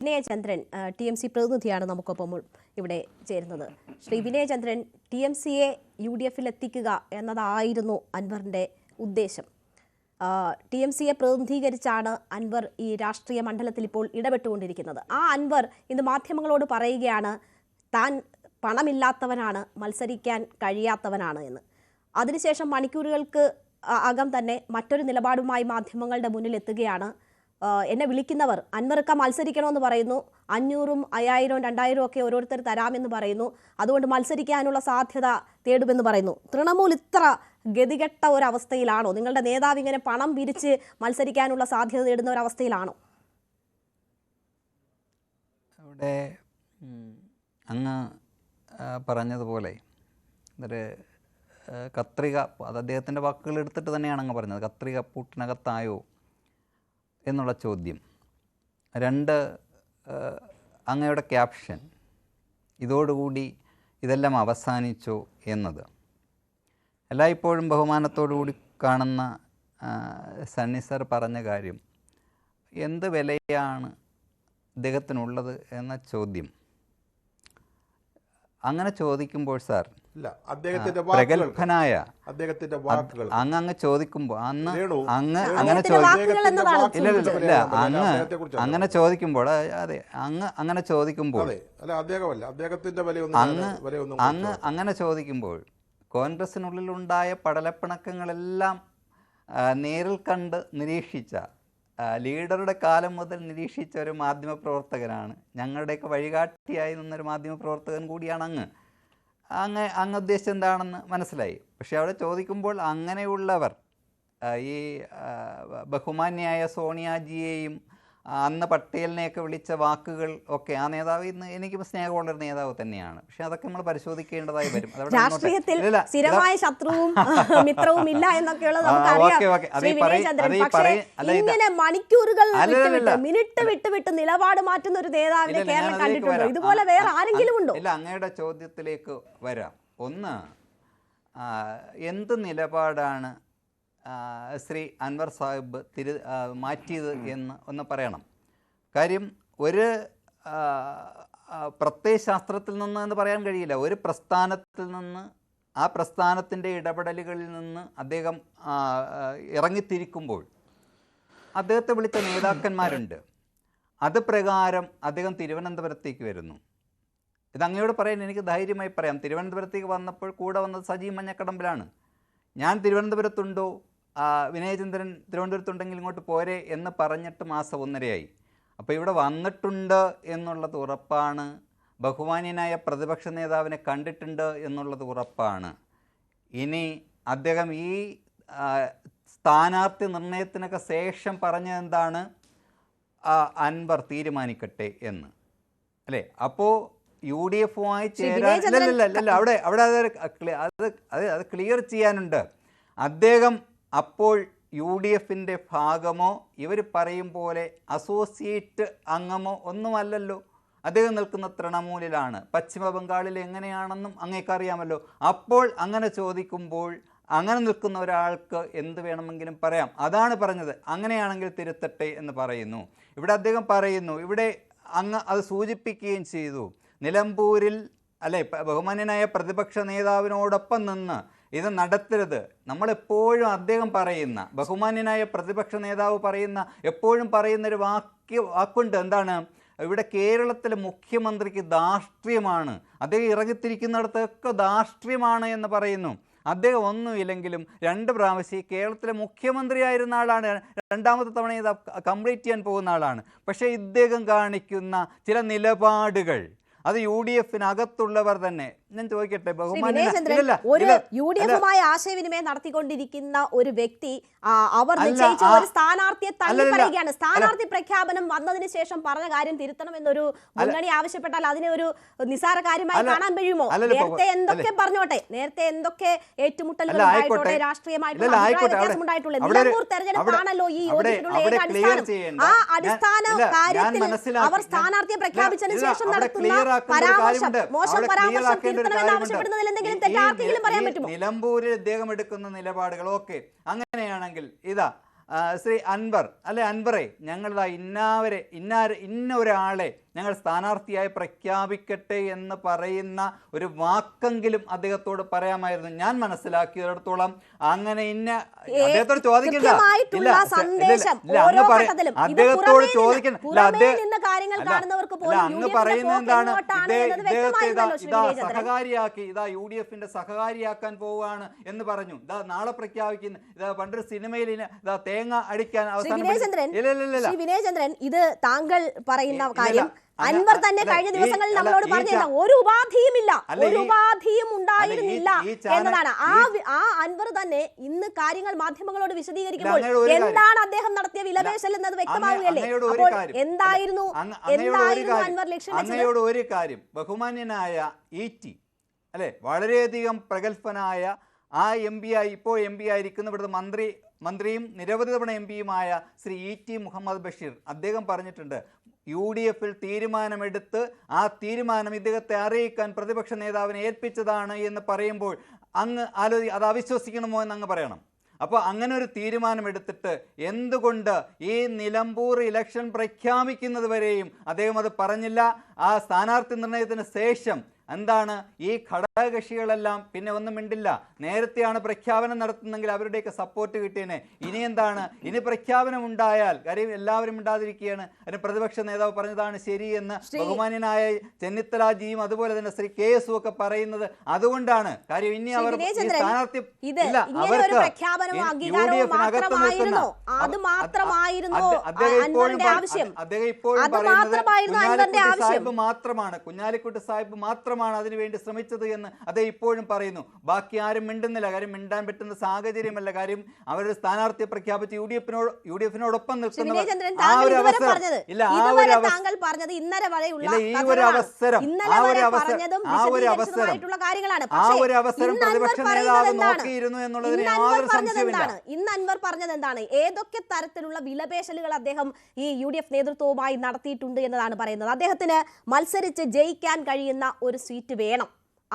Vinayachandran TMC പ്രതിനിധിയാണ് നമുക്കൊപ്പം ഇവിടെ ചേരുന്നത്. ശ്രീ വിനയചന്ദ്രൻ, TMCയെ UDFൽ എത്തിക്കുക എന്നതായിരുന്നു അൻവറിന്റെ ഉദ്ദേശം. TMCയെ പ്രതിനിധീകരിച്ചാണ് അൻവർ ഈ രാഷ്ട്രീയ മണ്ഡലത്തിൽ ഇപ്പോൾ ഇടപെട്ടുകൊണ്ടിരിക്കുന്നത്. ആ അൻവർ ഇന്ന് മാധ്യമങ്ങളോട് പറയുകയാണ് താൻ പണമില്ലാത്തവനാണ്, മത്സരിക്കാൻ കഴിയാത്തവനാണ് എന്ന്. അതിനുശേഷം മണിക്കൂറുകൾക്ക് അകം തന്നെ മറ്റൊരു നിലപാടുമായി മാധ്യമങ്ങളുടെ മുന്നിൽ എത്തുകയാണ്. എന്നെ വിളിക്കുന്നവർ അൻവർക്ക് മത്സരിക്കണമെന്ന് പറയുന്നു, 500ഉം 5000ഉം 2000ഉം ഒക്കെ ഓരോരുത്തർ തരാമെന്ന് പറയുന്നു, അതുകൊണ്ട് മത്സരിക്കാനുള്ള സാധ്യത തേടുമെന്ന് പറയുന്നു. തൃണമൂൽ ഇത്ര ഗതികെട്ട ഒരവസ്ഥയിലാണോ? നിങ്ങളുടെ നേതാവ് ഇങ്ങനെ പണം പിരിച്ച് മത്സരിക്കാനുള്ള സാധ്യത തേടുന്ന ഒരവസ്ഥയിലാണോ? അവിടെ അങ്ങ് പറഞ്ഞതുപോലെ ഒരു കത്രിക, അത് അദ്ദേഹത്തിൻ്റെ വാക്കുകൾ എടുത്തിട്ട് തന്നെയാണ് അങ്ങ് പറഞ്ഞത്, കത്രിക പൂട്ടിനകത്തായോ എന്നുള്ള ചോദ്യം. രണ്ട്, അങ്ങയുടെ ക്യാപ്ഷൻ ഇതോടുകൂടി ഇതെല്ലാം അവസാനിച്ചോ എന്നത്. എല്ലായ്പ്പോഴും ബഹുമാനത്തോടുകൂടി കാണുന്ന സണ്ണി സർ പറഞ്ഞ കാര്യം, എന്ത് വിലയാണ് അദ്ദേഹത്തിനുള്ളത് എന്ന ചോദ്യം. അങ്ങനെ ചോദിക്കുമ്പോൾ സാർ പ്രഗത്ഭനായ അങ്ങ് ചോദിക്കുമ്പോൾ അങ്ങനെ ചോദിക്കുമ്പോൾ അതെ അങ്ങനെ ചോദിക്കുമ്പോൾ അങ്ങനെ ചോദിക്കുമ്പോൾ കോൺഗ്രസിനുള്ളിലുണ്ടായ പടലപ്പിണക്കങ്ങളെല്ലാം നേരിൽ കണ്ട് നിരീക്ഷിച്ച, ലീഡറുടെ കാലം മുതൽ നിരീക്ഷിച്ച ഒരു മാധ്യമപ്രവർത്തകനാണ്, ഞങ്ങളുടെയൊക്കെ വഴികാട്ടിയായി നിന്നൊരു മാധ്യമപ്രവർത്തകൻ കൂടിയാണ് അങ്ങ് ഉദ്ദേശിച്ചത് എന്താണെന്ന് മനസ്സിലായി. പക്ഷെ അവിടെ ചോദിക്കുമ്പോൾ അങ്ങനെയുള്ളവർ, ഈ ബഹുമാന്യായ സോണിയാജിയെയും അന്ന് പട്ടേലിനെയൊക്കെ വിളിച്ച വാക്കുകൾ ഒക്കെ, ആ നേതാവ് ഇന്ന് എനിക്ക് സ്നേഹമുള്ളൊരു നേതാവ് തന്നെയാണ്. പക്ഷെ അതൊക്കെ നമ്മൾ പരിശോധിക്കേണ്ടതായി വരും. രാഷ്ട്രീയത്തിൽ സ്ഥിരമായ ശത്രുവും മിത്രവും ഇല്ല എന്നൊക്കെയുള്ളത് ഇങ്ങനെ മണിക്കൂറുകൾ മിനിറ്റ് വിട്ട് നിലപാട് മാറ്റുന്ന ഒരു നേതാവിനെ കേരളം കണ്ടിട്ടുണ്ടോ? ഇതുപോലെ വേറെ ആരെങ്കിലും ഉണ്ടോ? ഇല്ല, അങ്ങയുടെ ചോദ്യത്തിലേക്ക് വരാം. ഒന്ന്, എന്ത് നിലപാടാണ് ശ്രീ അൻവർ സാഹിബ് മാറ്റിയത് എന്ന് ഒന്ന് പറയണം. കാര്യം ഒരു പ്രത്യയശാസ്ത്രത്തിൽ നിന്ന് എന്ന് പറയാൻ കഴിയില്ല. ഒരു പ്രസ്ഥാനത്തിൽ നിന്ന്, ആ പ്രസ്ഥാനത്തിൻ്റെ ഇടപെടലുകളിൽ നിന്ന് അദ്ദേഹം ഇറങ്ങിത്തിരിക്കുമ്പോൾ അദ്ദേഹത്തെ വിളിച്ച നേതാക്കന്മാരുണ്ട്. അത് പ്രകാരം അദ്ദേഹം തിരുവനന്തപുരത്തേക്ക് വരുന്നു. ഇത് അങ്ങയോട് പറയാൻ എനിക്ക് ധൈര്യമായി പറയാം. തിരുവനന്തപുരത്തേക്ക് വന്നപ്പോൾ കൂടെ വന്നത് സജീവ് മഞ്ഞക്കടമ്പിലാണ്. ഞാൻ തിരുവനന്തപുരത്തുണ്ടോ, വിനയചന്ദ്രൻ തിരുവനന്തപുരത്തുണ്ടെങ്കിൽ ഇങ്ങോട്ട് പോരെ എന്ന് പറഞ്ഞിട്ട് മാസം 1.5 അപ്പോൾ ഇവിടെ വന്നിട്ടുണ്ട് എന്നുള്ളത് ഉറപ്പാണ്. ബഹുമാന്യനായ പ്രതിപക്ഷ നേതാവിനെ കണ്ടിട്ടുണ്ട് എന്നുള്ളത് ഉറപ്പാണ്. ഇനി അദ്ദേഹം ഈ സ്ഥാനാർത്ഥി നിർണയത്തിനൊക്കെ ശേഷം പറഞ്ഞതെന്താണ്? അൻവർ തീരുമാനിക്കട്ടെ എന്ന്, അല്ലേ? അപ്പോൾ UDFുമായി ചേരാൻ അവിടെ അത് ക്ലിയർ ചെയ്യാനുണ്ട്. അദ്ദേഹം അപ്പോൾ UDFിൻ്റെ ഭാഗമോ ഇവർ പറയും പോലെ അസോസിയേറ്റ് അംഗമോ ഒന്നുമല്ലല്ലോ. അദ്ദേഹം നിൽക്കുന്ന തൃണമൂലിലാണ്. പശ്ചിമ ബംഗാളിൽ എങ്ങനെയാണെന്നും അങ്ങേക്കറിയാമല്ലോ. അപ്പോൾ അങ്ങനെ ചോദിക്കുമ്പോൾ അങ്ങനെ നിൽക്കുന്ന ഒരാൾക്ക് എന്ത് വേണമെങ്കിലും പറയാം. അതാണ് പറഞ്ഞത്. അങ്ങനെയാണെങ്കിൽ തിരുത്തട്ടെ എന്ന് പറയുന്നു. ഇവിടെ അദ്ദേഹം പറയുന്നു, ഇവിടെ അങ്ങ് അത് സൂചിപ്പിക്കുകയും ചെയ്തു, നിലമ്പൂരിൽ അല്ലെ ബഹുമാന്യനായ പ്രതിപക്ഷ നേതാവിനോടൊപ്പം നിന്ന് ഇത് നടത്തരുത്. നമ്മളെപ്പോഴും അദ്ദേഹം പറയുന്ന, ബഹുമാന്യനായ പ്രതിപക്ഷ നേതാവ് പറയുന്ന, എപ്പോഴും പറയുന്നൊരു വാക്കുണ്ട്. എന്താണ്? ഇവിടെ കേരളത്തിലെ മുഖ്യമന്ത്രിക്ക് ധാർഷ്ട്ര്യമാണ്, അദ്ദേഹം ഇറങ്ങിത്തിരിക്കുന്നിടത്തൊക്കെ ധാർഷ്ട്ര്യമാണ് എന്ന് പറയുന്നു. അദ്ദേഹം ഒന്നുമില്ലെങ്കിലും 2 പ്രാവശ്യം കേരളത്തിലെ മുഖ്യമന്ത്രി ആയിരുന്ന ആളാണ്. 2ാമത്തെ തവണ ഇത് കംപ്ലീറ്റ് ചെയ്യാൻ പോകുന്ന ആളാണ്. പക്ഷേ ഇദ്ദേഹം കാണിക്കുന്ന ചില നിലപാടുകൾ അത് UDFിനകത്തുള്ളവർ തന്നെ, ഞാൻ ചോദിക്കട്ടെ, UDFുമായി ആശയവിനിമയം നടത്തിക്കൊണ്ടിരിക്കുന്ന ഒരു വ്യക്തി അവർ നിശ്ചയിച്ച ഒരു സ്ഥാനാർത്ഥിയെ തള്ളി പറയുകയാണ്. സ്ഥാനാർത്ഥി പ്രഖ്യാപനം വന്നതിന് ശേഷം പറഞ്ഞ കാര്യം തിരുത്തണം എന്നൊരു മുന്നണി ആവശ്യപ്പെട്ടാൽ അതിനെ ഒരു നിസാര കാര്യമായി കാണാൻ കഴിയുമോ? നേരത്തെ എന്തൊക്കെ പറഞ്ഞോട്ടെ, നേരത്തെ എന്തൊക്കെ ഏറ്റുമുട്ടലുകൾ ഉണ്ടായിട്ടോട്ടെ, രാഷ്ട്രീയമായിട്ടുള്ള വ്യത്യാസമുണ്ടായിട്ടുള്ളത്, നിലമ്പൂർ തെരഞ്ഞെടുപ്പാണല്ലോ ഈ യോജിച്ചിട്ടുള്ള അടിസ്ഥാനം. ആ അടിസ്ഥാന കാര്യത്തിൽ അവർ സ്ഥാനാർത്ഥിയെ പ്രഖ്യാപിച്ചതിന് ശേഷം നടത്തുന്ന പരാമർശം, മോശം പരാമർശം തിരുത്തണമെന്ന് ആവശ്യപ്പെടുന്നതിൽ എന്തെങ്കിലും തെറ്റാർക്കെങ്കിലും പറയാൻ പറ്റുമോ? നിലമ്പൂരിൽ അദ്ദേഹം എടുക്കുന്ന നിലപാടുകൾ ഓക്കെ, അങ്ങനെയാണെങ്കിൽ ഇതാ ശ്രീ അൻവർ അല്ലെ അൻവറെ ഞങ്ങളിതാ ഇന്ന ഒരാളെ ഞങ്ങൾ സ്ഥാനാർത്ഥിയായി പ്രഖ്യാപിക്കട്ടെ എന്ന് പറയുന്ന ഒരു വാക്കെങ്കിലും അദ്ദേഹത്തോട് പറയാമായിരുന്നു. ഞാൻ മനസ്സിലാക്കിയിടത്തോളം അങ്ങനെ അദ്ദേഹത്തോട് ചോദിക്കണ്ട, അദ്ദേഹത്തോട് ചോദിക്കണ്ട. അങ്ങ് പറയുന്നത് എന്താണ്? ഇദ്ദേഹത്തെ ഇതാ സഹകാരിയാക്കി, ഇതാ UDF-ന്റെ സഹകാരിയാക്കാൻ പോവുകയാണ് എന്ന് പറഞ്ഞു. ഇതാ നാളെ പ്രഖ്യാപിക്കുന്ന, ഇതാ പണ്ടൊരു സിനിമയിൽ ഇതാ തേങ്ങ അടിക്കാൻ അവസാനം വിനയചന്ദ്രൻ, ഇത് താങ്കൾ പറയുന്ന കാര്യം അൻവർ തന്നെ കഴിഞ്ഞ ദിവസങ്ങളിൽ നമ്മളോട് പറഞ്ഞില്ല, ഒരു ഉപാധിയുമില്ല, ഒരു ഉപാധിയും ഉണ്ടായിരുന്നില്ല എന്നതാണ്. ആ അൻവർ തന്നെ ഇന്ന് കാര്യങ്ങൾ മാധ്യമങ്ങളോട് വിശദീകരിക്കുമ്പോൾ എന്താണ് അദ്ദേഹം നടത്തിയ വിലപേശൽ എന്നത് വ്യക്തമാവുകയല്ലേ? അപ്പോൾ എന്തായിരുന്നു അൻവർ ലക്ഷ്യം വെച്ചത്? അങ്ങയോട് ഒരു കാര്യം, ബഹുമാന്യനായ ET അല്ലെ, വളരെയധികം പ്രഗത്ഭനായ ആ MP ആയി ഇപ്പോൾ MP ആയിരിക്കുന്ന ഇവിടുത്തെ മന്ത്രിയും നിരവധി തവണ MP-യുമായ ശ്രീ ET മുഹമ്മദ് ബഷീർ അദ്ദേഹം പറഞ്ഞിട്ടുണ്ട്, UDF-ൽ തീരുമാനമെടുത്ത് ആ തീരുമാനം ഇദ്ദേഹത്തെ അറിയിക്കാൻ പ്രതിപക്ഷ നേതാവിനെ ഏൽപ്പിച്ചതാണ് എന്ന് പറയുമ്പോൾ അങ്ങ് അത് അവിശ്വസിക്കണമോ എന്ന് അങ്ങ് പറയണം. അപ്പോൾ അങ്ങനെ ഒരു തീരുമാനമെടുത്തിട്ട് എന്തുകൊണ്ട് ഈ നിലമ്പൂർ ഇലക്ഷൻ പ്രഖ്യാപിക്കുന്നത് വരെയും അദ്ദേഹം അത് പറഞ്ഞില്ല? ആ സ്ഥാനാർത്ഥി നിർണയത്തിന് ശേഷം എന്താണ് ഈ ഘടകകക്ഷികളെല്ലാം പിന്നെ ഒന്നും മിണ്ടില്ല. നേരത്തെയാണ് പ്രഖ്യാപനം നടത്തുന്നെങ്കിൽ അവരുടെയൊക്കെ സപ്പോർട്ട് കിട്ടിയേനെ. ഇനി എന്താണ്? ഇനി പ്രഖ്യാപനം ഉണ്ടായാൽ കാര്യം എല്ലാവരും മിണ്ടാതിരിക്കുകയാണ്. അതിന് പ്രതിപക്ഷ നേതാവ് പറഞ്ഞതാണ് ശരിയെന്ന് ബഹുമാന്യനായ ചെന്നിത്തലാജിയും അതുപോലെ തന്നെ ശ്രീ KS ഒക്കെ പറയുന്നത് അതുകൊണ്ടാണ്. കാര്യം ഇനി അവർ സ്ഥാനാർത്ഥി മാത്രമാണ്, കുഞ്ഞാലിക്കുട്ടി സാഹിബ് മാത്രമാണ് അതിനുവേണ്ടി ശ്രമിച്ചത് എന്ന് അദ്ദേഹം ഇപ്പോഴും പറയുന്നു. ബാക്കി ആരും മിണ്ടുന്നില്ല. കാര്യം മിണ്ടാൻ പറ്റുന്ന സാഹചര്യമല്ല. കാര്യം അവരുടെ സ്ഥാനാർത്ഥിയെ പ്രഖ്യാപിച്ച് UDF-നോടൊപ്പം നിൽക്കുന്നവർ പ്രതിപക്ഷ നേതാവ് നോക്കിയിരുന്നു എന്നുള്ളതിന് യാതൊരു സംശയമില്ല. ഇന്ന് അൻവർ പറഞ്ഞത് എന്താണ്? ഏതൊക്കെ തരത്തിലുള്ള വിലപേശലുകൾ അദ്ദേഹം ഈ UDF നേതൃത്വവുമായി നടത്തിയിട്ടുണ്ട് എന്നതാണ് പറയുന്നത്. അദ്ദേഹത്തിന് മത്സരിച്ച് ജയിക്കാൻ കഴിയുന്ന ഒരു സീറ്റ് വേണം.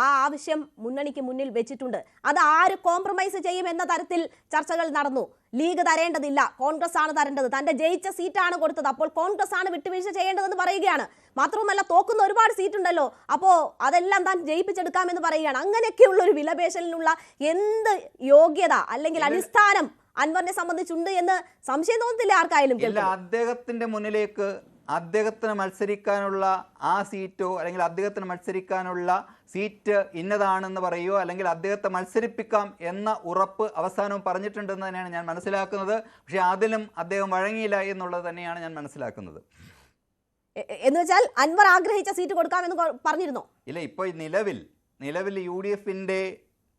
ആ ആവശ്യം മുന്നണിക്ക് മുന്നിൽ വെച്ചിട്ടുണ്ട്. അത് ആര് കോംപ്രമൈസ് ചെയ്യും എന്ന തരത്തിൽ ചർച്ചകൾ നടന്നു. ലീഗ് തരേണ്ടതില്ല, കോൺഗ്രസ് ആണ് തരേണ്ടത്. തന്റെ ജയിച്ച സീറ്റാണ് കൊടുത്തത്, അപ്പോൾ കോൺഗ്രസ് ആണ് വിട്ടുവീഴ്ച ചെയ്യേണ്ടതെന്ന് പറയുകയാണ്. മാത്രവുമല്ല തോക്കുന്ന ഒരുപാട് സീറ്റ് ഉണ്ടല്ലോ, അപ്പോൾ അതെല്ലാം താൻ ജയിപ്പിച്ചെടുക്കാമെന്ന് പറയുകയാണ്. അങ്ങനെയൊക്കെയുള്ള ഒരു വിലപേശലിനുള്ള എന്ത് യോഗ്യത അല്ലെങ്കിൽ അടിസ്ഥാനം അൻവറിനെ സംബന്ധിച്ചുണ്ട് എന്ന് സംശയം തോന്നുന്നില്ല ആർക്കായാലും. അദ്ദേഹത്തിന്റെ മുന്നിലേക്ക് അദ്ദേഹത്തിന് മത്സരിക്കാനുള്ള ആ സീറ്റോ അല്ലെങ്കിൽ അദ്ദേഹത്തിന് മത്സരിക്കാനുള്ള സീറ്റ് ഇന്നതാണെന്ന് പറയുകയോ അല്ലെങ്കിൽ അദ്ദേഹത്തെ മത്സരിപ്പിക്കാം എന്ന ഉറപ്പ് അവസാനവും പറഞ്ഞിട്ടുണ്ടെന്ന് തന്നെയാണ് ഞാൻ മനസ്സിലാക്കുന്നത്. പക്ഷേ അതിലും അദ്ദേഹം വഴങ്ങിയില്ല എന്നുള്ളത് തന്നെയാണ് ഞാൻ മനസ്സിലാക്കുന്നത്. എന്ന് വെച്ചാൽ അൻവർ ആഗ്രഹിച്ച സീറ്റ് കൊടുക്കാമെന്ന് പറഞ്ഞിരുന്നോ? ഇല്ല, ഇപ്പോൾ നിലവിൽ UDF-ന്റെ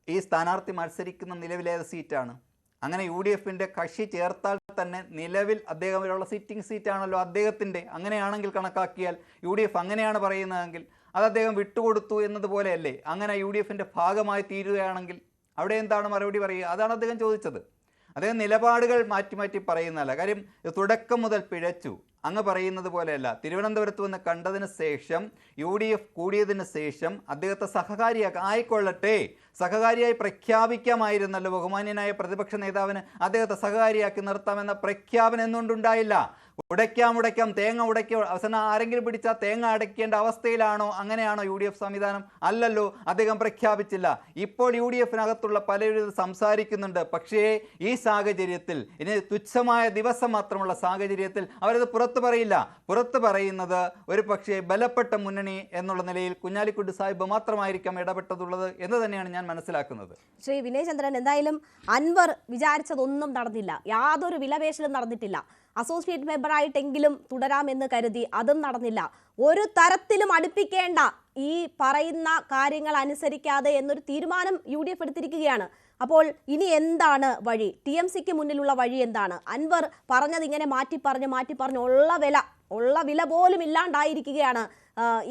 ഈ സ്ഥാനാർത്ഥി മത്സരിക്കുന്ന നിലവിലേത് സീറ്റാണ്? അങ്ങനെ UDF-ന്റെ കക്ഷി ചേർത്താൽ തന്നെ നിലവിൽ അദ്ദേഹമുള്ള സിറ്റിംഗ് സീറ്റാണല്ലോ അദ്ദേഹത്തിൻ്റെ. അങ്ങനെയാണെങ്കിൽ കണക്കാക്കിയാൽ UDF അങ്ങനെയാണ് പറയുന്നതെങ്കിൽ അത് അദ്ദേഹം വിട്ടുകൊടുത്തു എന്നതുപോലെയല്ലേ? അങ്ങനെ UDF-ന്റെ ഭാഗമായി തീരുകയാണെങ്കിൽ അവിടെ എന്താണ് മറുപടി പറയുക? അതാണ് അദ്ദേഹം ചോദിച്ചത്. അദ്ദേഹം നിലപാടുകൾ മാറ്റി പറയുന്നതല്ല. കാര്യം തുടക്കം മുതൽ പിഴച്ചു. അങ്ങ് പറയുന്നത് പോലെയല്ല. തിരുവനന്തപുരത്ത് വന്ന് കണ്ടതിന് ശേഷം UDF കൂടിയതിന് ശേഷം അദ്ദേഹത്തെ ആയിക്കൊള്ളട്ടെ, സഹകാരിയായി പ്രഖ്യാപിക്കാമായിരുന്നല്ലോ. ബഹുമാന്യനായ പ്രതിപക്ഷ നേതാവിന് അദ്ദേഹത്തെ സഹകാരിയാക്കി നിർത്താമെന്ന പ്രഖ്യാപനം എന്തുകൊണ്ടുണ്ടായില്ല? ഉടയ്ക്കാം തേങ്ങ അവസാനം ആരെങ്കിലും പിടിച്ചാൽ തേങ്ങ അടയ്ക്കേണ്ട അവസ്ഥയിലാണോ? അങ്ങനെയാണോ UDF സംവിധാനം? അല്ലല്ലോ, അദ്ദേഹം പ്രഖ്യാപിച്ചില്ല. ഇപ്പോൾ UDF-നകത്തുള്ള പലരും സംസാരിക്കുന്നുണ്ട്. പക്ഷേ ഈ സാഹചര്യത്തിൽ, ഇനി തുച്ഛമായ ദിവസം മാത്രമുള്ള സാഹചര്യത്തിൽ അവരത് പുറത്തു പറയില്ല. പുറത്തു പറയുന്നത് ഒരു പക്ഷേ ബലപ്പെട്ട മുന്നണി എന്നുള്ള നിലയിൽ കുഞ്ഞാലിക്കുട്ടി സാഹിബ് മാത്രമായിരിക്കാം ഇടപെട്ടതുള്ളത് എന്ന് തന്നെയാണ് ഞാൻ മനസ്സിലാക്കുന്നത്. ശ്രീ വിനയചന്ദ്രൻ, എന്തായാലും അൻവർ വിചാരിച്ചതൊന്നും നടന്നില്ല. യാതൊരു വിലപേശലും നടന്നിട്ടില്ല. അസോസിയേറ്റ് മെമ്പറായിട്ടെങ്കിലും തുടരാമെന്ന് കരുതി, അതും നടന്നില്ല. ഒരു തരത്തിലും അടുപ്പിക്കേണ്ട, ഈ പറയുന്ന കാര്യങ്ങൾ അനുസരിക്കാതെ എന്നൊരു തീരുമാനം UDF എടുത്തിരിക്കുകയാണ്. അപ്പോൾ ഇനി എന്താണ് വഴി? TMCക്ക് മുന്നിലുള്ള വഴി എന്താണ്? അൻവർ പറഞ്ഞത് ഇങ്ങനെ മാറ്റി പറഞ്ഞ് ഉള്ള വില പോലും ഇല്ലാണ്ടായിരിക്കുകയാണ്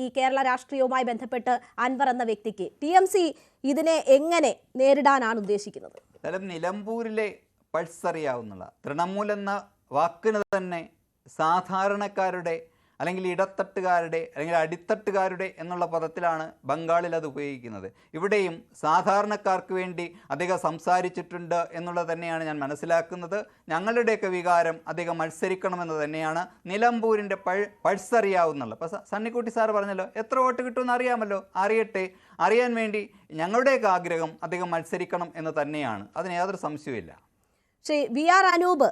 ഈ കേരള രാഷ്ട്രീയവുമായി ബന്ധപ്പെട്ട് അൻവർ എന്ന വ്യക്തിക്ക്. TMC ഇതിനെ എങ്ങനെ നേരിടാനാണ് ഉദ്ദേശിക്കുന്നത്? നിലമ്പൂരിലെ പൾസ് അറിയാവുന്ന തൃണമൂൽ എന്ന വാക്കിന് തന്നെ സാധാരണക്കാരുടെ അല്ലെങ്കിൽ ഇടത്തട്ടുകാരുടെ അല്ലെങ്കിൽ അടിത്തട്ടുകാരുടെ എന്നുള്ള പദത്തിലാണ് ബംഗാളിൽ അത് ഉപയോഗിക്കുന്നത്. ഇവിടെയും സാധാരണക്കാർക്ക് വേണ്ടി അദ്ദേഹം സംസാരിച്ചിട്ടുണ്ട് എന്നുള്ളത് തന്നെയാണ് ഞാൻ മനസ്സിലാക്കുന്നത്. ഞങ്ങളുടെയൊക്കെ വികാരം അദ്ദേഹം മത്സരിക്കണമെന്ന് തന്നെയാണ്. നിലമ്പൂരിൻ്റെ പൾസ് അറിയാവുന്നുള്ള ഇപ്പോൾ സണ്ണിക്കുട്ടി സാർ പറഞ്ഞല്ലോ, എത്ര വോട്ട് കിട്ടുമെന്ന് അറിയാമല്ലോ, അറിയട്ടെ. അറിയാൻ വേണ്ടി ഞങ്ങളുടെയൊക്കെ ആഗ്രഹം അദ്ദേഹം മത്സരിക്കണം എന്ന് തന്നെയാണ്. അതിന് യാതൊരു സംശയവുമില്ല. Shri V R Anoop,